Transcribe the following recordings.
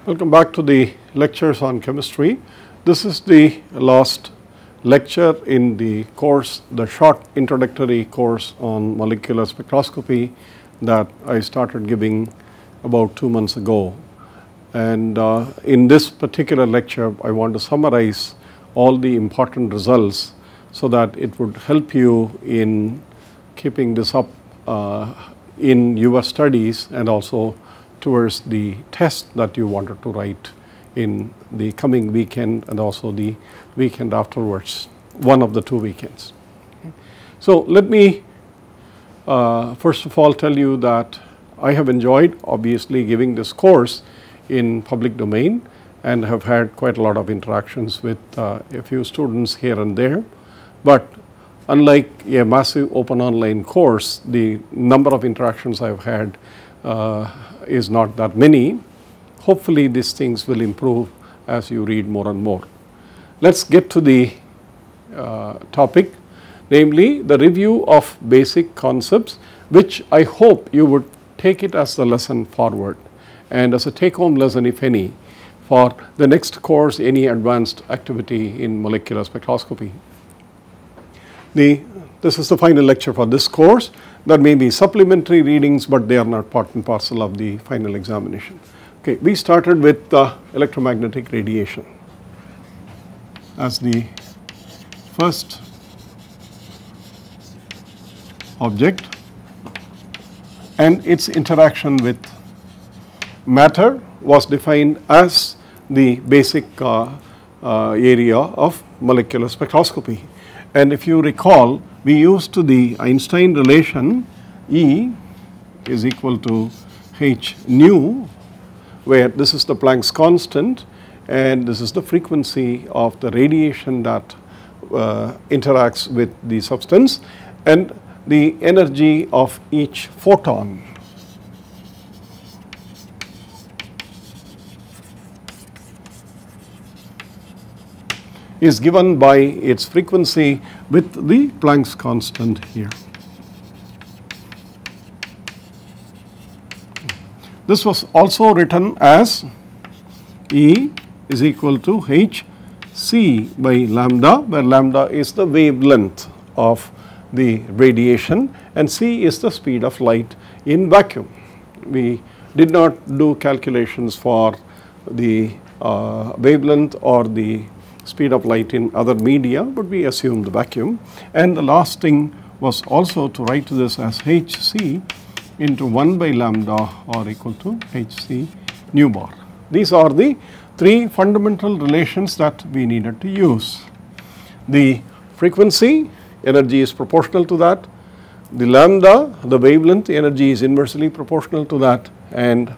Welcome back to the lectures on chemistry. This is the last lecture in the course, the short introductory course on molecular spectroscopy that I started giving about 2 months ago. And in this particular lecture, I want to summarize all the important results so that it would help you in keeping this up in your studies and also towards the test that you wanted to write in the coming weekend and also the weekend afterwards, one of the 2 weekends. So let me first of all tell you that I have enjoyed obviously giving this course in public domain and have had quite a lot of interactions with a few students here and there. But unlike a massive open online course, the number of interactions I have had is not that many. Hopefully these things will improve as you read more and more. Let's get to the topic, namely the review of basic concepts, which I hope you would take it as the lesson forward and as a take home lesson, if any, for the next course, any advanced activity in molecular spectroscopy. This is the final lecture for this course. There may be supplementary readings, but they are not part and parcel of the final examination. Okay, we started with electromagnetic radiation as the first object and its interaction with matter was defined as the basic area of molecular spectroscopy. And if you recall, we used the Einstein relation E is equal to h nu, where this is the Planck's constant and this is the frequency of the radiation that interacts with the substance and the energy of each photon. Is given by its frequency with the Planck's constant here. This was also written as E is equal to h c by lambda, where lambda is the wavelength of the radiation and c is the speed of light in vacuum. We did not do calculations for the wavelength or the speed of light in other media, but we assumed the vacuum. And the last thing was also to write this as hc into 1 by lambda or equal to hc nu bar. These are the 3 fundamental relations that we needed to use. The frequency, energy is proportional to that. The lambda, the wavelength, energy is inversely proportional to that, and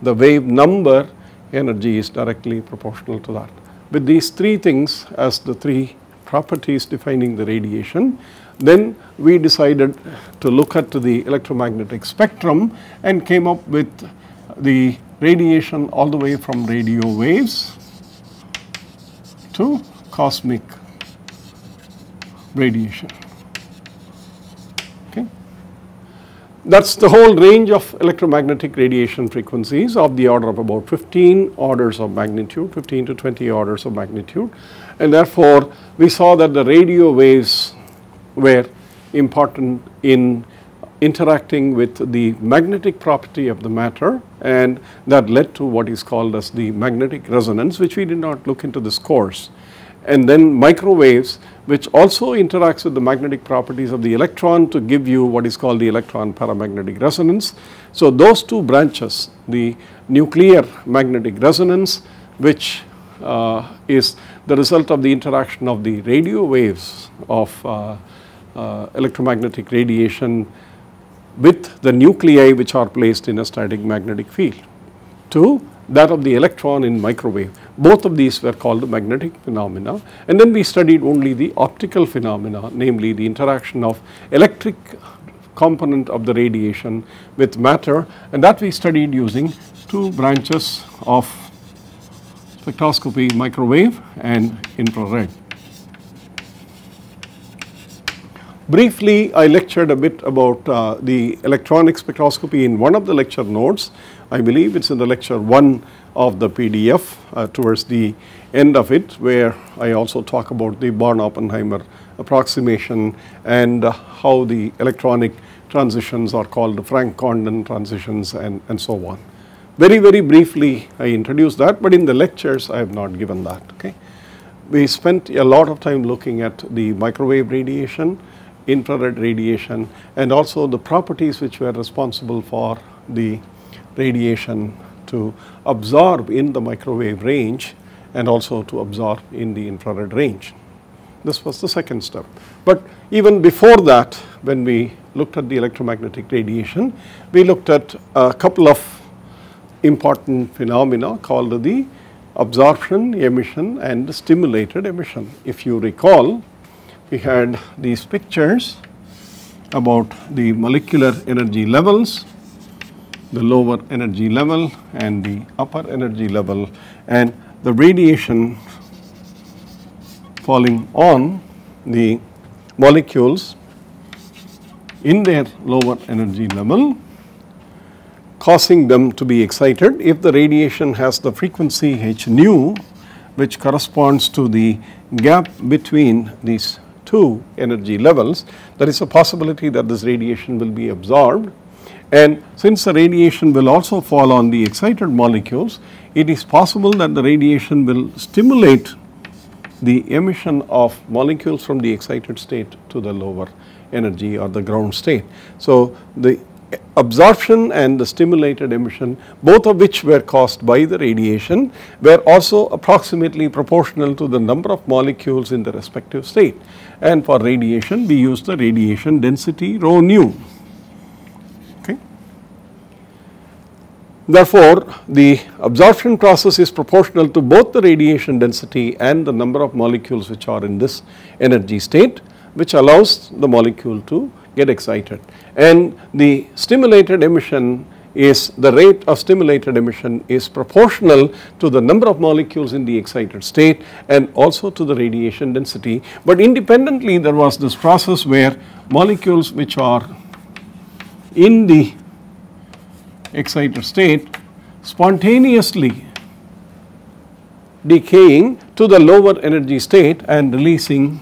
the wave number, energy is directly proportional to that. With these 3 things as the 3 properties defining the radiation, then we decided to look at the electromagnetic spectrum and came up with the radiation all the way from radio waves to cosmic radiation. Okay. That's the whole range of electromagnetic radiation frequencies of the order of about 15 orders of magnitude, 15 to 20 orders of magnitude, and therefore we saw that the radio waves were important in interacting with the magnetic property of the matter, and that led to what is called as the magnetic resonance, which we did not look into this course. And then microwaves, which also interacts with the magnetic properties of the electron to give you what is called the electron paramagnetic resonance. So those 2 branches, the nuclear magnetic resonance, which is the result of the interaction of the radio waves of electromagnetic radiation with the nuclei which are placed in a static magnetic field, to that of the electron in microwave. Both of these were called the magnetic phenomena, and then we studied only the optical phenomena, namely the interaction of electric component of the radiation with matter, and that we studied using 2 branches of spectroscopy, microwave and infrared. Briefly, I lectured a bit about the electronic spectroscopy in one of the lecture notes. I believe it's in the lecture 1 of the PDF towards the end of it, where I also talk about the Born-Oppenheimer approximation and how the electronic transitions are called the Frank-Condon transitions and so on. Very, very briefly I introduced that, but in the lectures I have not given that. Okay. We spent a lot of time looking at the microwave radiation, infrared radiation, and also the properties which were responsible for the radiation to absorb in the microwave range and also to absorb in the infrared range. This was the second step. But even before that, when we looked at the electromagnetic radiation, we looked at a couple of important phenomena called the absorption, emission, and stimulated emission. If you recall, we had these pictures about the molecular energy levels, the lower energy level and the upper energy level, and the radiation falling on the molecules in their lower energy level, causing them to be excited. If the radiation has the frequency h nu, which corresponds to the gap between these two energy levels, there is a possibility that this radiation will be absorbed. And since the radiation will also fall on the excited molecules, it is possible that the radiation will stimulate the emission of molecules from the excited state to the lower energy or the ground state. So the absorption and the stimulated emission, both of which were caused by the radiation, were also approximately proportional to the number of molecules in the respective state. And for radiation, we use the radiation density rho nu. Okay. Therefore, the absorption process is proportional to both the radiation density and the number of molecules which are in this energy state, which allows the molecule to get excited. And the stimulated emission is, the rate of stimulated emission is proportional to the number of molecules in the excited state and also to the radiation density. But independently, there was this process where molecules which are in the excited state spontaneously decaying to the lower energy state and releasing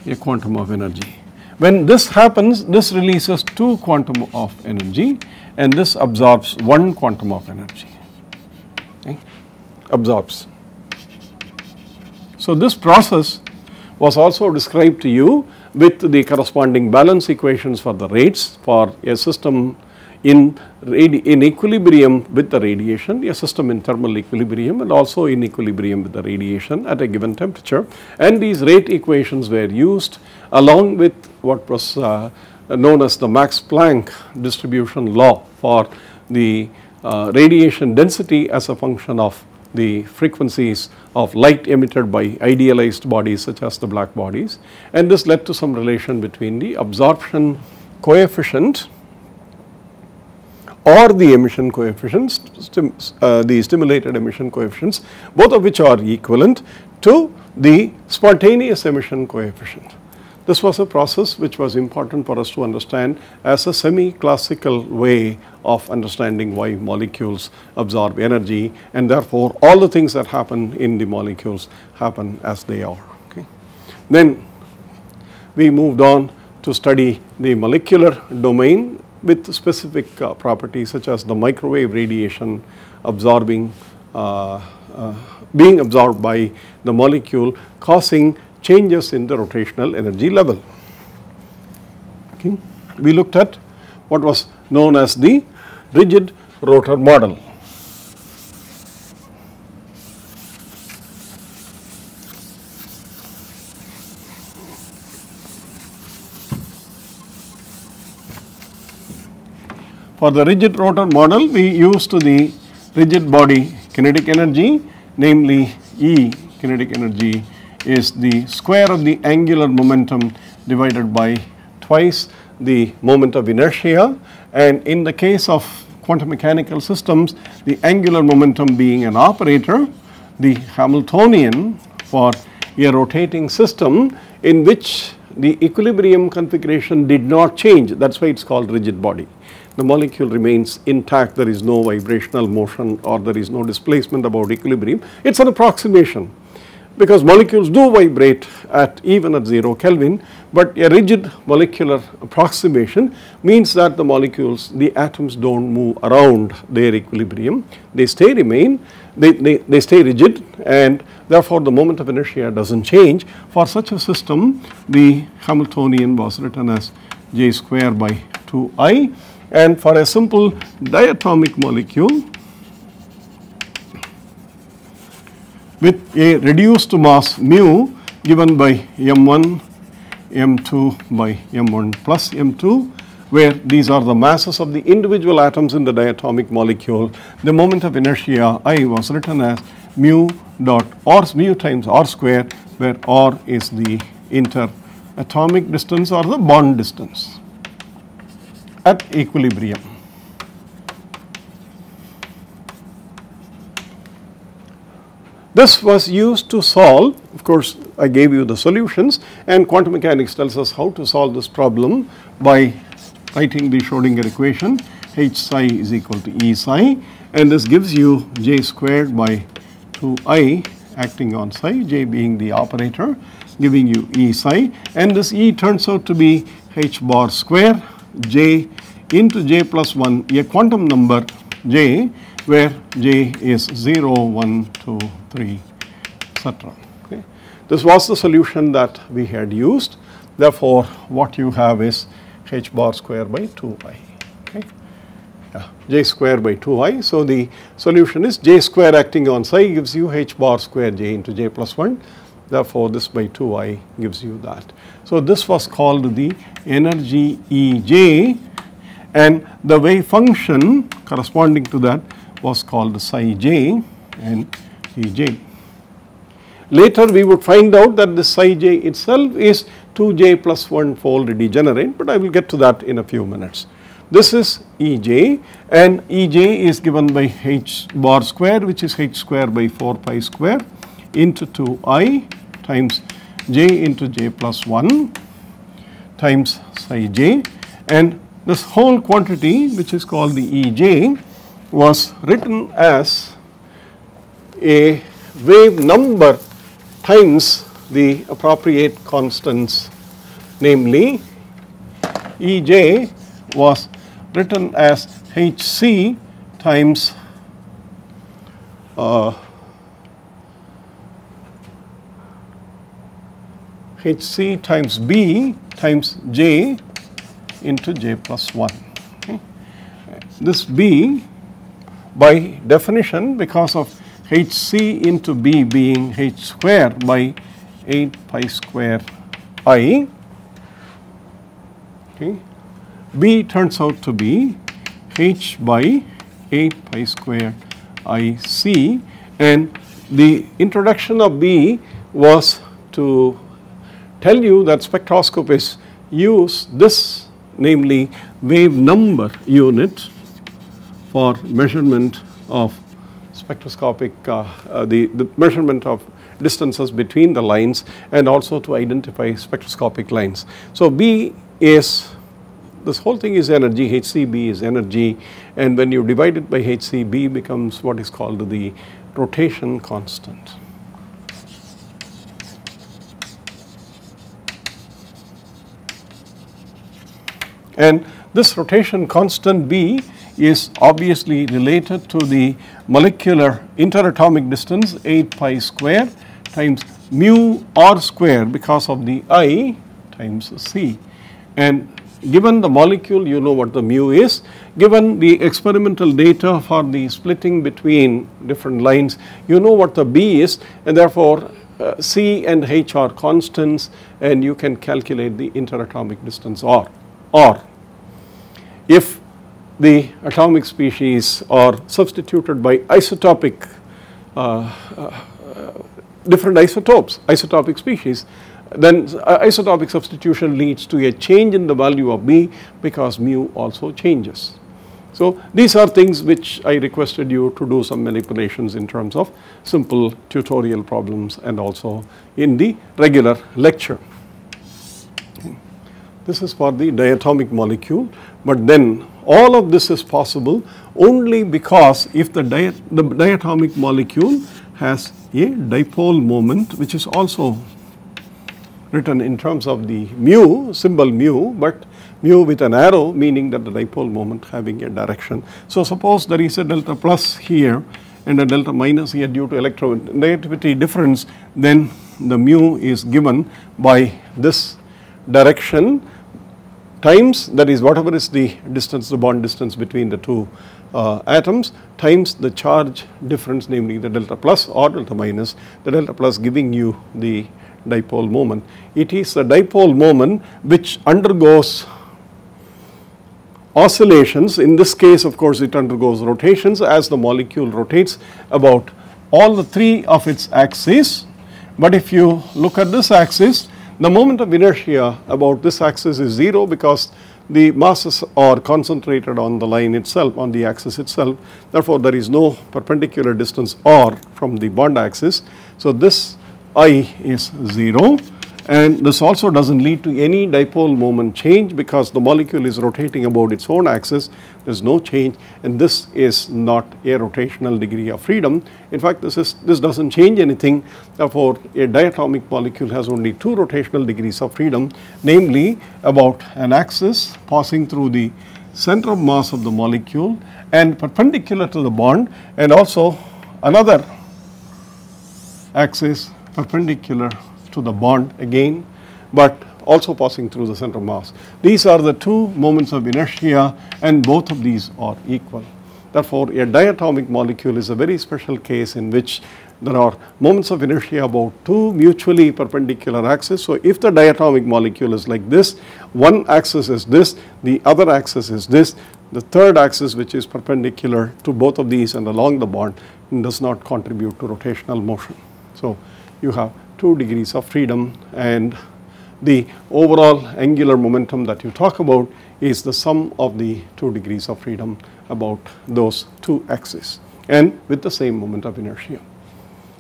a quantum of energy. When this happens, this releases 2 quantum of energy and this absorbs 1 quantum of energy. Okay. Absorbs. So this process was also described to you with the corresponding balance equations for the rates for a system in equilibrium with the radiation, a system in thermal equilibrium and also in equilibrium with the radiation at a given temperature. And these rate equations were used along with what was known as the Max Planck distribution law for the radiation density as a function of the frequencies of light emitted by idealized bodies such as the black bodies. And this led to some relation between the absorption coefficient or the emission coefficients, the stimulated emission coefficients, both of which are equivalent to the spontaneous emission coefficient. This was a process which was important for us to understand as a semi-classical way of understanding why molecules absorb energy, and therefore all the things that happen in the molecules happen as they are. Okay. Then we moved on to study the molecular domain with specific properties such as the microwave radiation absorbing, being absorbed by the molecule, causing changes in the rotational energy level. Okay. We looked at what was known as the rigid rotor model. For the rigid rotor model, we used the rigid body kinetic energy, namely E kinetic energy is the square of the angular momentum divided by twice the moment of inertia, and in the case of quantum mechanical systems, the angular momentum being an operator, the Hamiltonian for a rotating system in which the equilibrium configuration did not change, that is why it is called rigid body. The molecule remains intact, there is no vibrational motion or there is no displacement about equilibrium. It is an approximation, because molecules do vibrate at even at 0 Kelvin, but a rigid molecular approximation means that the molecules, the atoms do not move around their equilibrium, they stay rigid, and therefore the moment of inertia does not change. For such a system, the Hamiltonian was written as J square by 2I, and for a simple diatomic molecule with a reduced mass mu given by m1, m2 by m1 plus m2, where these are the masses of the individual atoms in the diatomic molecule, the moment of inertia I was written as mu dot r, mu times r square, where r is the interatomic distance or the bond distance at equilibrium. This was used to solve, of course I gave you the solutions, and quantum mechanics tells us how to solve this problem by writing the Schrodinger equation H psi is equal to E psi, and this gives you J squared by 2I acting on psi, J being the operator, giving you E psi, and this E turns out to be H bar square J into J plus 1, a quantum number J, where J is 0, 1, 2, 3, etc. Okay. This was the solution that we had used. Therefore, what you have is H bar square by 2I. Okay. Yeah. J square by 2I. So, the solution is J square acting on psi gives you H bar square J into J plus 1. Therefore, this by 2I gives you that. So, this was called the energy Ej, and the wave function corresponding to that was called psi j and Ej. Later we would find out that the psi j itself is 2j plus 1 fold degenerate, but I will get to that in a few minutes. This is Ej, and Ej is given by H bar square, which is H square by 4 pi square into 2I times j into j plus 1 times psi j, and this whole quantity, which is called the Ej, was written as a wave number times the appropriate constants, namely Ej was written as Hc times Hc times B times J into J plus 1. Okay. This B, by definition, because of Hc into B being H square by 8 pi square I, okay, B turns out to be H by 8 pi square IC, and the introduction of B was to tell you that spectroscopists use this, namely wave number unit, for measurement of spectroscopic, the measurement of distances between the lines, and also to identify spectroscopic lines. So, B is, this whole thing is energy, Hcb is energy, and when you divide it by Hcb becomes what is called the rotation constant. And this rotation constant B is obviously related to the molecular interatomic distance 8 pi square times mu r square because of the I times C. And given the molecule, you know what the mu is. Given the experimental data for the splitting between different lines, you know what the B is, and therefore C and H are constants, and you can calculate the interatomic distance R. If the atomic species are substituted by isotopic, different isotopes, isotopic species, then isotopic substitution leads to a change in the value of B because mu also changes. So, these are things which I requested you to do some manipulations in terms of simple tutorial problems and also in the regular lecture. This is for the diatomic molecule, but then all of this is possible only because if the diatomic molecule has a dipole moment, which is also written in terms of the mu, symbol mu, but mu with an arrow, meaning that the dipole moment having a direction. So suppose there is a delta plus here and a delta minus here due to electronegativity difference, then the mu is given by this direction times, that is whatever is the distance, the bond distance between the two atoms, times the charge difference, namely the delta plus or delta minus, the delta plus giving you the dipole moment. It is the dipole moment which undergoes oscillations. In this case, of course, it undergoes rotations as the molecule rotates about all the three of its axes. But if you look at this axis, the moment of inertia about this axis is 0 because the masses are concentrated on the line itself, on the axis itself. Therefore, there is no perpendicular distance r from the bond axis. So, this I is 0, and this also does not lead to any dipole moment change because the molecule is rotating about its own axis. There is no change, and this is not a rotational degree of freedom. In fact, this does not change anything. Therefore, a diatomic molecule has only two rotational degrees of freedom, namely about an axis passing through the center of mass of the molecule and perpendicular to the bond, and also another axis perpendicular to the bond again, but also passing through the center of mass. These are the two moments of inertia, and both of these are equal. Therefore, a diatomic molecule is a very special case in which there are moments of inertia about two mutually perpendicular axes. So, if the diatomic molecule is like this, one axis is this, the other axis is this, the third axis, which is perpendicular to both of these and along the bond, does not contribute to rotational motion. So, you have 2 degrees of freedom, and the overall angular momentum that you talk about is the sum of the 2 degrees of freedom about those two axes and with the same moment of inertia.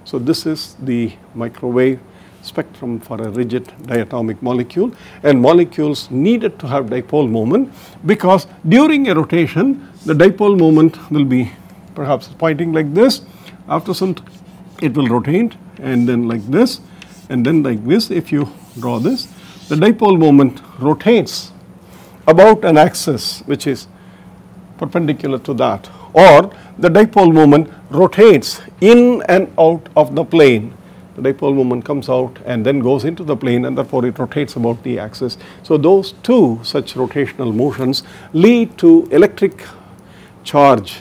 So, this is the microwave spectrum for a rigid diatomic molecule, and molecules needed to have dipole moment because during a rotation the dipole moment will be perhaps pointing like this. After some it will rotate and then like this and then like this. If you draw this, the dipole moment rotates about an axis which is perpendicular to that, or the dipole moment rotates in and out of the plane. The dipole moment comes out and then goes into the plane, and therefore it rotates about the axis. So, those two such rotational motions lead to electric charge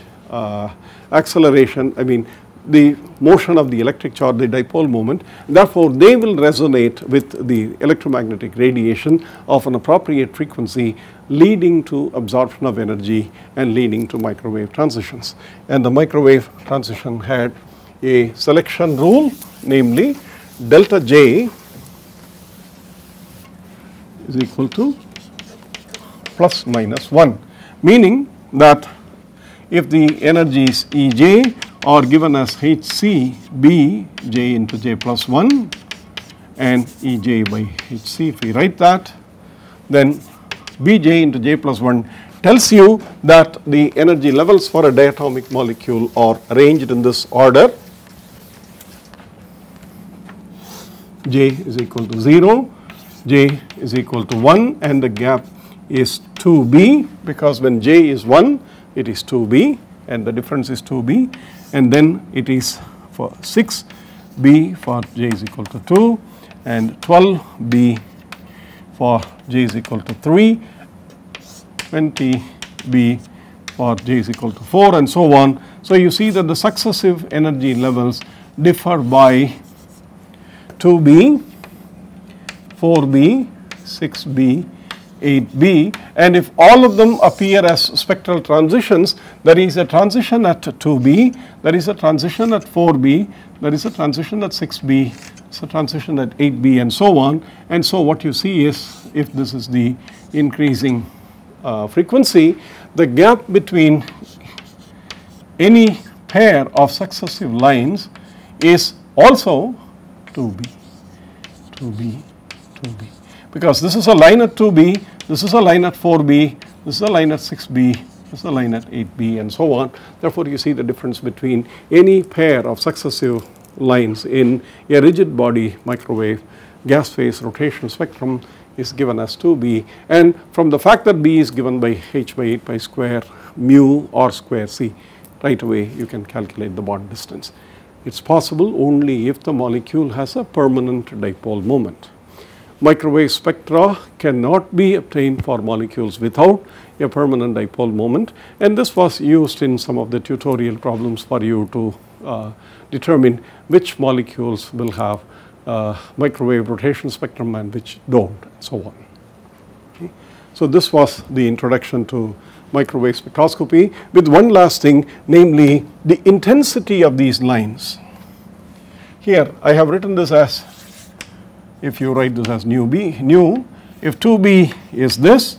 acceleration, I mean the motion of the electric charge, the dipole moment. Therefore, they will resonate with the electromagnetic radiation of an appropriate frequency, leading to absorption of energy and leading to microwave transitions. And the microwave transition had a selection rule, namely delta J is equal to plus minus 1, meaning that if the energies Ej are given as Hc B j into j plus 1 and Ej by Hc, if we write that, then Bj into j plus 1 tells you that the energy levels for a diatomic molecule are arranged in this order. J is equal to 0, J is equal to 1, and the gap is 2B, because when J is 1 it is 2B and the difference is 2B, and then it is for 6B for J is equal to 2 and 12B for J is equal to 3, 20B for J is equal to 4, and so on. So, you see that the successive energy levels differ by 2B, 4B, 6B, 8B, and if all of them appear as spectral transitions, there is a transition at 2B, there is a transition at 4B, there is a transition at 6B, it's a transition at 8B, and so on. And so what you see is, if this is the increasing frequency, the gap between any pair of successive lines is also 2B, 2B, 2B. because this is a line at 2b, this is a line at 4b, this is a line at 6b, this is a line at 8b and so on. Therefore, you see the difference between any pair of successive lines in a rigid body microwave gas phase rotation spectrum is given as 2b, and from the fact that b is given by h by 8 pi square mu r square c, right away you can calculate the bond distance. It is possible only if the molecule has a permanent dipole moment. Microwave spectra cannot be obtained for molecules without a permanent dipole moment, and this was used in some of the tutorial problems for you to determine which molecules will have microwave rotation spectrum and which do not, and so on. Okay. So, this was the introduction to microwave spectroscopy, with one last thing, namely the intensity of these lines. Here I have written this as, if you write this as nu, if 2b is this,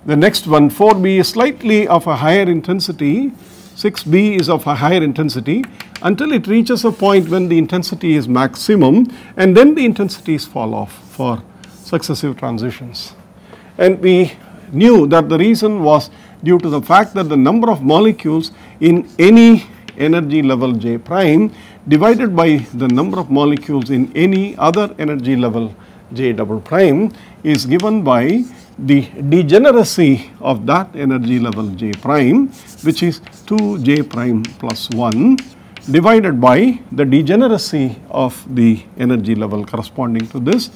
the next one 4b is slightly of a higher intensity, 6b is of a higher intensity, until it reaches a point when the intensity is maximum, and then the intensities fall off for successive transitions. And we knew that the reason was due to the fact that the number of molecules in any energy level J prime divided by the number of molecules in any other energy level J double prime is given by the degeneracy of that energy level J prime, which is 2J prime plus 1, divided by the degeneracy of the energy level corresponding to this,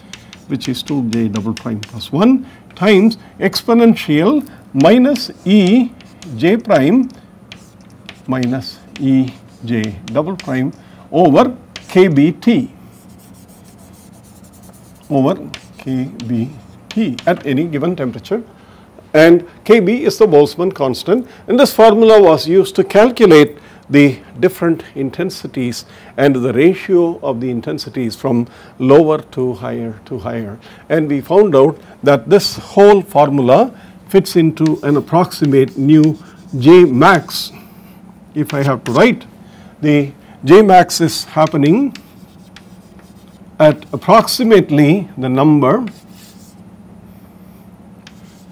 which is 2J double prime plus 1, times exponential minus E J prime minus E J double prime over KBT, over KBT at any given temperature, and Kb is the Boltzmann constant, and this formula was used to calculate the different intensities and the ratio of the intensities from lower to higher, and we found out that this whole formula fits into an approximate nu J max. If I have to write, the J max is happening at approximately the number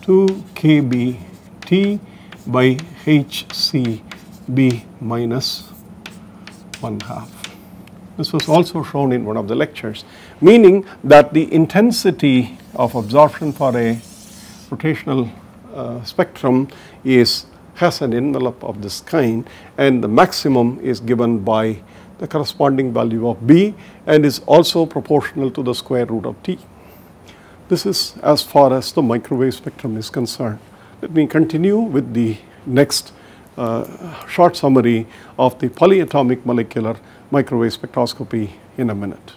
2 kBT by HCB minus 1/2. This was also shown in one of the lectures, meaning that the intensity of absorption for a rotational spectrum has an envelope of this kind, and the maximum is given by the corresponding value of B and is also proportional to the square root of T. This is as far as the microwave spectrum is concerned. Let me continue with the next short summary of the polyatomic molecular microwave spectroscopy in a minute.